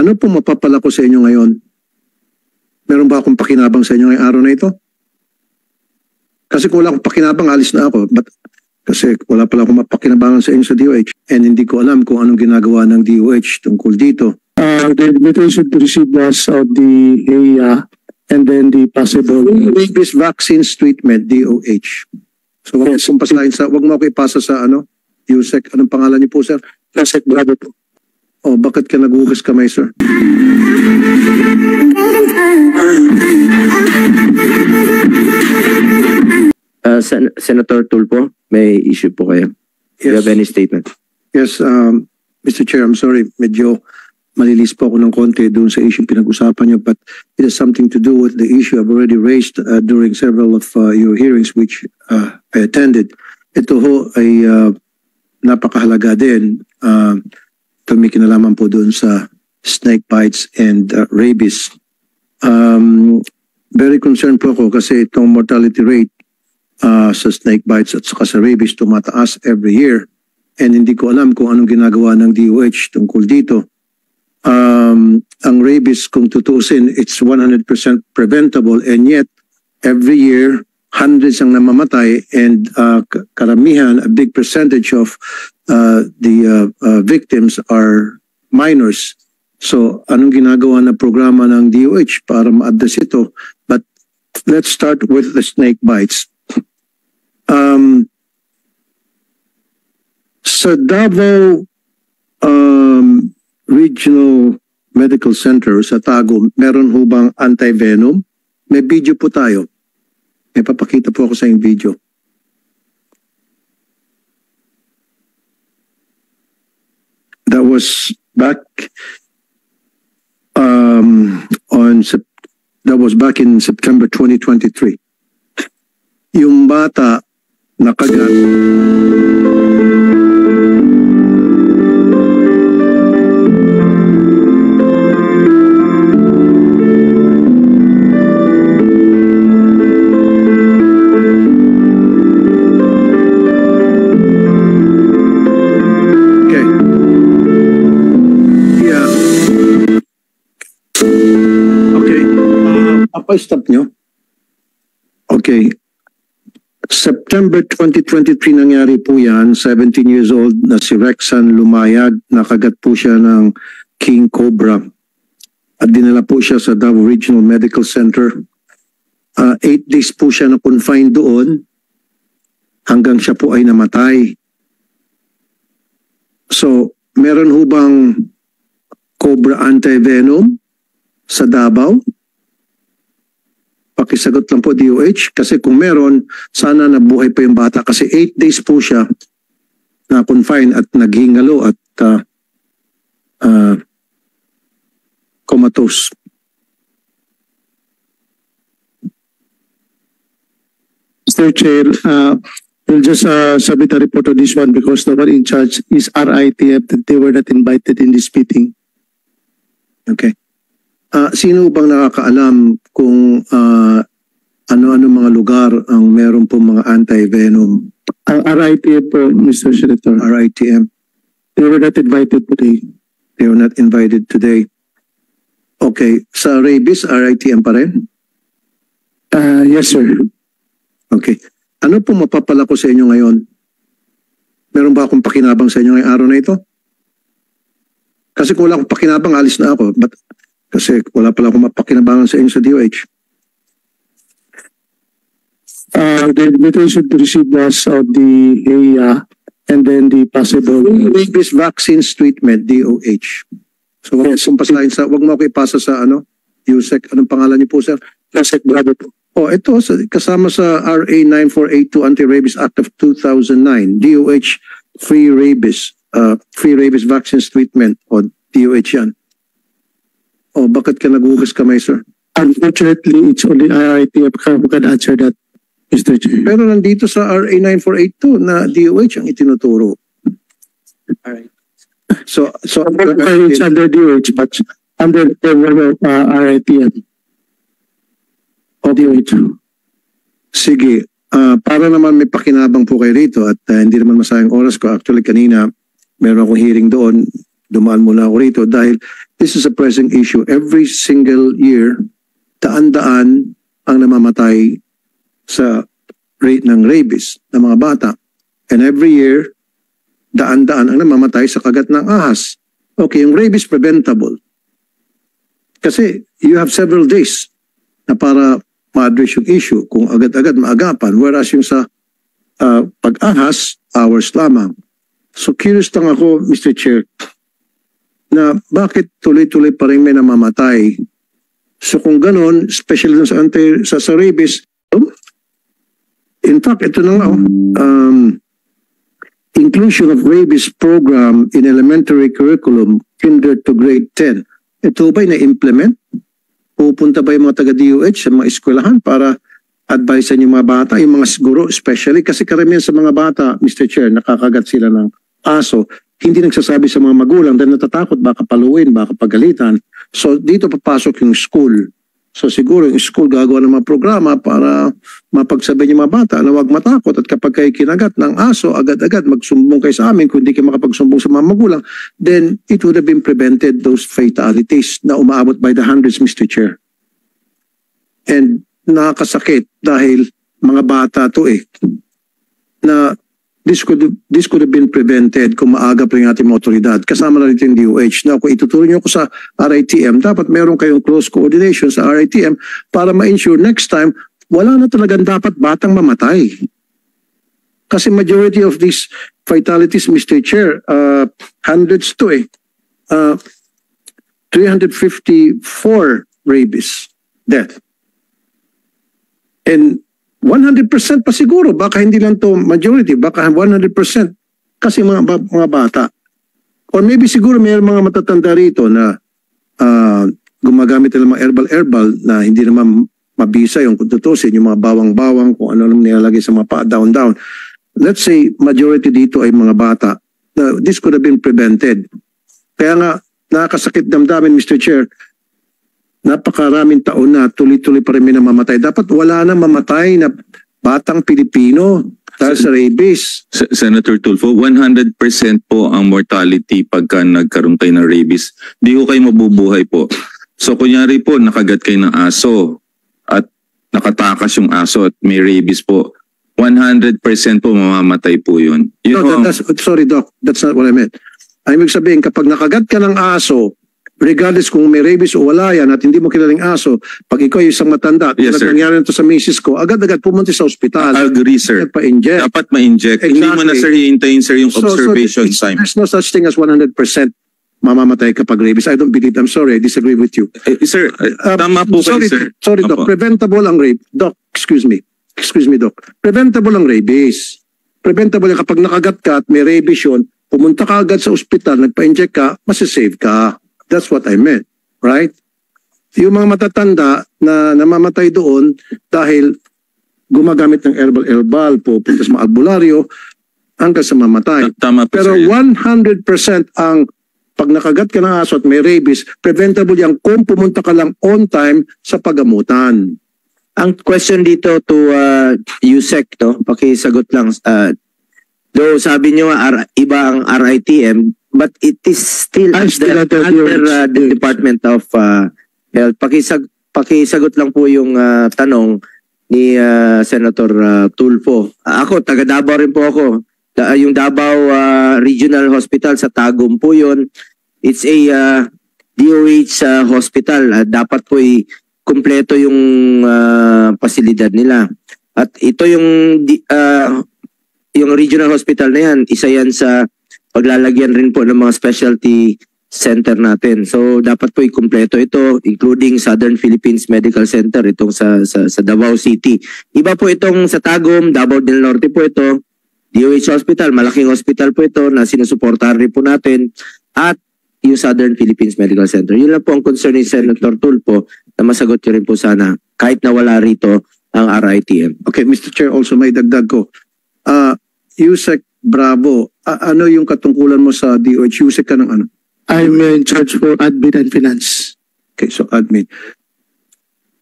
Ano po mapapala ko sa inyo ngayon? Meron ba akong pakinabang sa inyo ngayong araw na ito? Kasi kung wala akong pakinabang, alis na ako. Kasi wala pala akong mapakinabangan sa inyo sa DOH. And hindi ko alam kung anong ginagawa ng DOH tungkol dito. The invitation to receive was of the AIA and then the possible Rabies vaccines treatment, DOH. So wag mong pasahin sa, wag mo ako ipasa sa USEC. Anong pangalan niyo po, sir? Lasek Bravo po. Oh, bakit ka naghugas kamay, sir? Senator Tulfo, may issue po kayo. Do you have any statement? Yes, Mr. Chair, I'm sorry. Medyo malilis po ako ng konti doon sa issue pinag-usapan niyo, but it has something to do with the issue I've already raised during several of your hearings which I attended. Ito ho ay napakahalaga din. Ito may kinalaman po doon sa snake bites and rabies. Very concerned po ako kasi itong mortality rate sa snake bites at saka sa rabies tumataas every year. And hindi ko alam kung anong ginagawa ng DOH tungkol dito. Ang rabies, kung tutusin, it's 100% preventable, and yet every year hundreds ang namamatay, and karamihan, a big percentage of the victims are minors. So anong ginagawa na programa ng DOH para ma-address ito? But let's start with the snake bites. Sa Davao Regional Medical Center sa Tago, meron ho bang anti-venom? May video po tayo. May papakita po ako sa yung video. That was back back in September 2023. Yung bata nakagat. Stop nyo. Okay. September 2023 nangyari po yan. 17 years old na si Rexan Lumayag. Nakagat po siya ng King Cobra. At dinala po siya sa Davao Regional Medical Center. 8 days po siya na confined doon hanggang siya po ay namatay. So, meron ho bang Cobra anti-venom sa Davao? Pakisagot lang po DOH, kasi kung meron, sana nabuhay pa yung bata kasi 8 days po siya na confine at naghingalo at comatose. Mr. Chair, we'll just submit a report on this one because the one in charge is RITF that they were not invited in this meeting. Okay. Sino bang nakakaalam kung ano-ano mga lugar ang meron po mga anti-venom? RITF po, Mr. Senator. RITM. They were not invited today. They were not invited today. Okay. Sa rabies, RITM pa rin? Yes, sir. Okay. Ano po mapapala ko sa inyo ngayon? Meron ba akong pakinabang sa inyo ngayong araw na ito? Kasi kung wala akong pakinabang, alis na ako. Kasi wala pala akong mapakinabangan sa inyo sa DOH. The invitation to receive was of the AIA and then the possible Rabies vaccines treatment, DOH. So wag mong pasahin sa, wag mo ako ipasa sa USEC. Anong pangalan niyo po, sir? Lasek Bravo po. Oh, ito kasama sa RA 9482 Anti-Rabies Act of 2009, DOH free rabies vaccines treatment, o DOH yan. Oh, bakit ka naghugas kamay, sir? Unfortunately, it's only RITF who can answer that, Mr. Chair. Pero nandito sa RA 9482 na DOH ang itinuturo. Alright. So It's under DOH, but under the RITF. O DOH. Sige. Para naman may pakinabang po kayo rito at hindi naman masayang oras ko. Actually, kanina meron akong hearing doon. Dumaan muna ako rito dahil this is a pressing issue. Every single year, daan-daan ang namamatay sa rate ng rabies ng mga bata. And every year, daan-daan ang namamatay sa kagat ng ahas. Okay, yung rabies preventable. Kasi you have several days na para ma-address yung issue kung agad-agad maagapan. Whereas yung sa pag-ahas, hours lamang. So curious lang ako, Mr. Chair, na bakit tuloy-tuloy pa rin may namamatay. So kung ganon, especially sa rabies, in fact, ito na nga, inclusion of rabies program in elementary curriculum, kinder to grade 10. Ito ba'y na-implement? Pupunta ba yung mga taga-DOH sa mga eskwelahan para advisean yung mga bata, yung mga guro especially? Kasi karamihan sa mga bata, Mr. Chair, nakakagat sila ng aso. Hindi nagsasabi sa mga magulang dahil natatakot, baka paluin, baka pagalitan. So dito papasok yung school. So siguro yung school gagawa ng mga programa para mapagsabi yung mga bata na huwag matakot at kapag kayo kinagat ng aso, agad-agad magsumbong kayo sa amin kung hindi kayo makapagsumbong sa mga magulang, then it would have been prevented those fatalities na umaabot by the hundreds, Mr. Chair. And nakakasakit dahil mga bata to na this could have been prevented kung maaga pa yung ating mga otoridad. Kasama na rin yung DOH. Na kung ituturo nyo ko sa RITM, dapat meron kayong close coordination sa RITM para ma-ensure next time, wala na talagang dapat batang mamatay. Kasi majority of these fatalities, Mr. Chair, hundreds to 354 rabies death. And 100% pa siguro, baka hindi lang to majority, baka 100% kasi mga bata. Or maybe siguro may mga matatanda rito na gumagamit ng mga herbal na hindi naman mabisa yung kung tutusin, yung mga bawang-bawang, kung ano naman nilalagay sa mga pa, down. Let's say majority dito ay mga bata. Now, this could have been prevented. Kaya nga, nakakasakit damdamin, Mr. Chair, napakaraming taon na tuloy-tuloy pa rin may namamatay. Dapat wala na mamatay na batang Pilipino dahil sa rabies. Senator Tulfo, 100% po ang mortality pagka nagkaroon kayo ng rabies. Di ko kayo mabubuhay po. So kunyari po, nakagat kayo ng aso at nakatakas yung aso at may rabies po, 100% po mamamatay po yun. Sorry, Doc. That's not what I meant. Ibig sabihin, kapag nakagat ka ng aso, regardless kung may rabies o wala yan at hindi mo kilaling aso, pag ikaw yung isang matanda, yes, sir, nangyari nito sa misis ko, agad-agad pumunta sa ospital. I agree, sir. Pa-inject. Dapat ma-inject. Exactly. Hindi mo na, sir, hihintayin, sir, yung observation time. There's no such thing as 100% mamamatay kapag rabies. I don't believe. I'm sorry. I disagree with you. Sir, tama po kayo, sir. Sorry, Doc. Opo. Preventable ang rabies. Doc, excuse me. Excuse me, Doc. Preventable ang rabies. Preventable yan. Kapag nakagat ka at may rabies yun, pumunta ka agad sa ospital, nagpa-inject ka, masasave ka. That's what I meant. Right? Yung mga matatanda na namamatay doon dahil gumagamit ng herbal, pupunta sa mga albularyo, hanggang sa mamatay. Tama po, pero sir. 100% ang pag nakagat ka ng aso at may rabies, preventable yan kung pumunta ka lang on time sa pagamutan. Ang question dito to USEC, no? Pakisagot lang. Though sabi nyo iba ang RITM, but it is still under the Department of Health. Pakisagot lang po yung tanong ni Senator Tulfo. Ako, taga Davao rin po ako. Yung Davao Regional Hospital sa Tagum po yun. It's a DOH hospital. Dapat po kumpleto yung pasilidad nila. At ito yung regional hospital na yan, isa yan sa paglalagyan rin po ng mga specialty center natin. So dapat po ikumpleto ito, including Southern Philippines Medical Center, itong sa Davao City. Iba po itong sa Tagum, Davao del Norte po ito, DOH Hospital, malaking hospital po ito na sinusuportahan rin po natin, at yung Southern Philippines Medical Center. Yun lang po ang concern ni Senator Tulfo na masagot nyo rin po sana kahit na wala rito ang RITM. Okay, Mr. Chair, also may dagdag ko. USEC Bravo, ano yung katungkulan mo sa DOH? USEC ka ng ano? I'm in charge for admin and finance. Okay, so admin.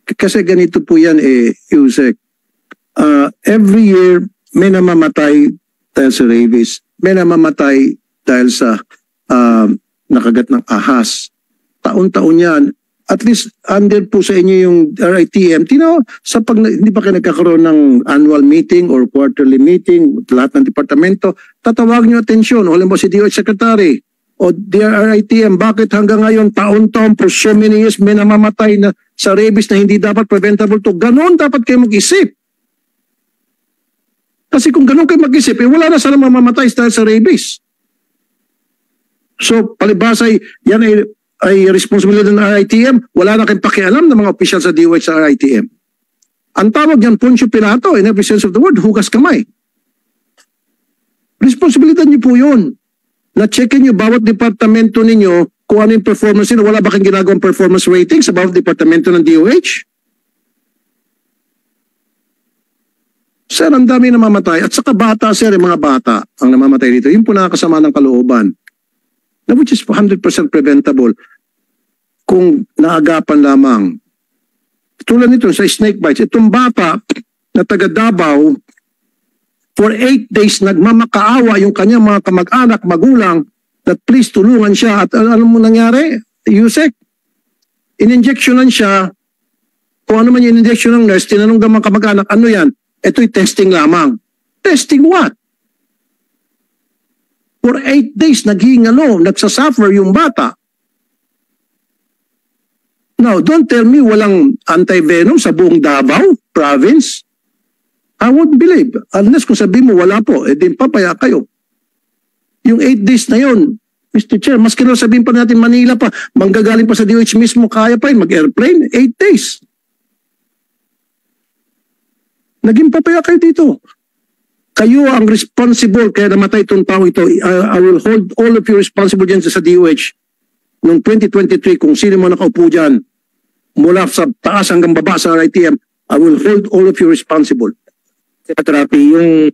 Kasi ganito po yan USEC. Every year, may namamatay dahil sa rabies. May namamatay dahil sa nakagat ng ahas. taon-taon yan. At least under po sa inyo yung RITM, sa hindi pa kayo nagkakaroon ng annual meeting or quarterly meeting, lahat ng departamento, tatawag nyo atensyon. O halimbawa si DOH Secretary, o dear RITM, bakit hanggang ngayon taon-taon for so many years may namamatay na sa rabies na hindi dapat preventable to? Ganon dapat kayo mag-isip. Kasi kung ganon kayo mag-isip, wala na sana mamamatay dahil sa rabies. So palibhasa yan ay responsibilidad ng RITM, wala na kayong pakialam ng mga opisyal sa DOH sa RITM. Ang tawag niyan, Poncio Pilato, in every sense of the word, hugas kamay. Responsibilidad niyo po yun. Na-checkin niyo bawat departamento ninyo kung ano yung performance nila. Wala ba kayong ginagawang performance rating sa bawat departamento ng DOH? Sir, ang dami namamatay. At saka bata, sir, yung mga bata ang namamatay dito. Yun po nakakasama ng kalooban. Na which is 100% preventable kung naagapan lamang. Tulad nito sa snake bites, itong bata na taga Davao, for 8 days nagmamakaawa yung kanyang mga kamag-anak, magulang, that please tulungan siya. At alam mo nangyari? Yusek, in-injectionan siya, kung ano man yung in-injection ng nurse, tinanong ng mga kamag-anak, ano yan? Ito'y testing lamang. Testing what? For 8 days, naghihingalo, nagsasuffer yung bata. Now, don't tell me walang anti-venom sa buong Davao province. I won't believe. Unless kung sabihin mo wala po, din papaya kayo. Yung 8 days na yon, Mr. Chair, mas kailangan sabihin pa natin Manila pa, manggagaling pa sa DOH mismo, kaya pa yun, mag-airplane, 8 days. Naging papaya kayo dito. Kayo ang responsible kaya namatay itong tao ito. I will hold all of you responsible dyan sa DOH noong 2023 kung sino mo nakaupo dyan mula sa taas hanggang baba sa RITM. I will hold all of you responsible. Rapi, yung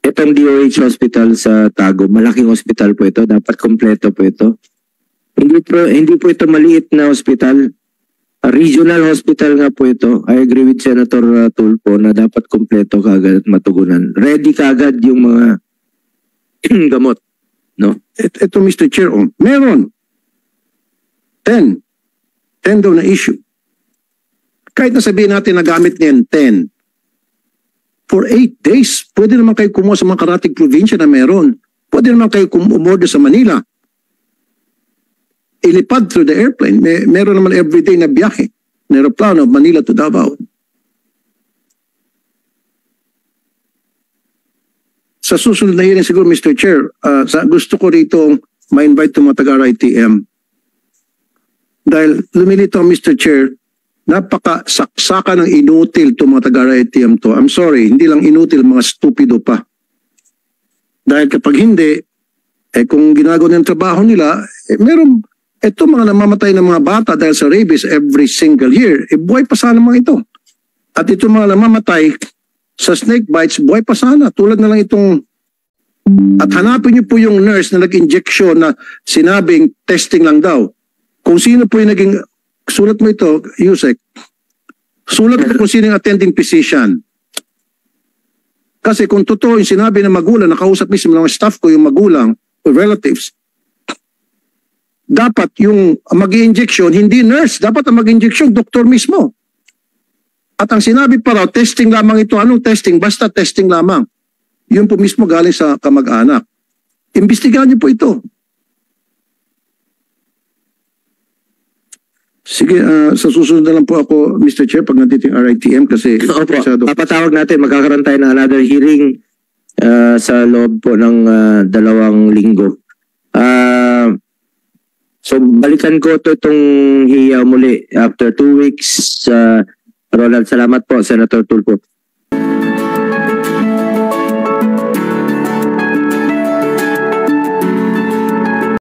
itong DOH hospital sa Tago, malaking hospital po ito. Dapat kompleto po ito. Hindi po ito maliit na hospital. Regional hospital nga po ito. I agree with Senator Tulfo na dapat kompleto kagad at matugunan. Ready kagad yung mga gamot. No? Ito Mr. Chair, meron 10 daw na issue. Kahit na sabihin natin na gamit niyan 10, for 8 days, pwede naman kayo kumuha sa mga karatig probinsya na meron. Pwede naman kayo umorder sa Manila. Ilipad through the airplane. Meron naman everyday na biyahe. Na aeroplano, Manila to Davao. Sa susunod na hearing siguro, Mr. Chair, gusto ko rito ma-invite itong mga taga-RITM. Dahil lumilito, Mr. Chair, napakasaksakan ng inutil itong mga taga-RITM to. I'm sorry, hindi lang inutil, mga stupido pa. Dahil kapag hindi, kung ginagawa ng trabaho nila, meron, ito mga namamatay ng mga bata dahil sa rabies every single year, buhay pa sana mga ito. At ito mga namamatay sa snake bites, buhay pa sana. Tulad na lang itong, at hanapin niyo po yung nurse na nag-injection na sinabing testing lang daw. Kung sino po yung naging, sulat mo ito, Yusek, sulat mo kung sino yung attending physician. Kasi kung totoo yung sinabi ng magulang, nakausap mismo ng staff ko yung magulang o relatives, dapat yung mag-injection, hindi nurse, dapat ang mag-injection, doktor mismo. At ang sinabi pa raw, testing lamang ito. Anong testing? Basta testing lamang. Yun po mismo galing sa kamag-anak. Imbestigahan niyo po ito. Sige, sa susunod na lang po ako, Mr. Chair, pag nandito yung RITM kasi... Opo, papatawag natin, magkakaroon tayo ng another hearing sa loob po ng 2 linggo. So, balikan ko itong hiyaw muli after 2 weeks. Ronald, salamat po, Senator Tulfo.